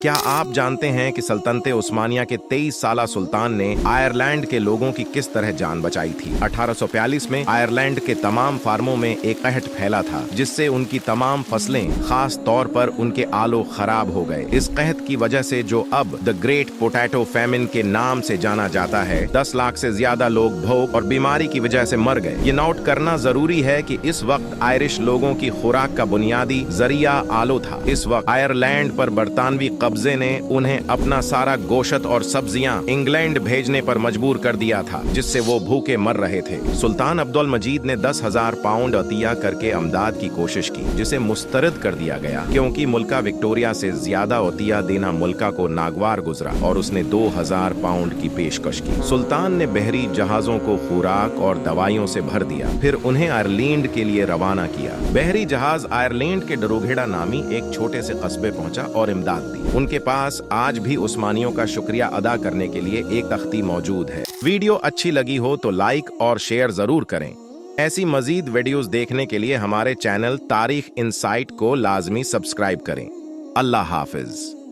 क्या आप जानते हैं कि सल्तनते उस्मानिया के 23 साला सुल्तान ने आयरलैंड के लोगों की किस तरह जान बचाई थी? 1842 में आयरलैंड के तमाम फार्मों में एक कहट फैला था, जिससे उनकी तमाम फसलें, खास तौर पर उनके आलू खराब हो गए। इस कहत की वजह से जो अब द ग्रेट पोटैटो फैमिन के नाम से जाना जाता है, 10 लाख से ज्यादा लोग भूख और बीमारी की वजह से मर गए। ये नोट करना जरूरी है कि इस वक्त आयरिश लोगों की खुराक का बुनियादी जरिया आलू था। इस वक्त आयरलैंड पर बरतानवी कब्जे ने उन्हें अपना सारा गोश्त और सब्जियां इंग्लैंड भेजने पर मजबूर कर दिया था, जिससे वो भूखे मर रहे थे। सुल्तान अब्दुल मजीद ने 10,000 पाउंड अतिया करके अमदाद की कोशिश की, जिसे मुस्तरद कर दिया गया क्योंकि मुल्का विक्टोरिया से ज्यादा अतिया देना मुल्का को नागवार गुजरा और उसने 2,000 पाउंड की पेशकश की। सुल्तान ने बहरी जहाजों को खुराक और दवाइयों से भर दिया, फिर उन्हें आयरलैंड के लिए रवाना किया। बहरी जहाज आयरलैंड के डरोघेड़ा नामी एक छोटे से कस्बे पहुंचा और इमदाद दी। उनके पास आज भी उस्मानियों का शुक्रिया अदा करने के लिए एक तख्ती मौजूद है। वीडियो अच्छी लगी हो तो लाइक और शेयर जरूर करें। ऐसी मजीद वीडियोस देखने के लिए हमारे चैनल तारीख इनसाइट को लाजमी सब्सक्राइब करें। अल्लाह हाफिज।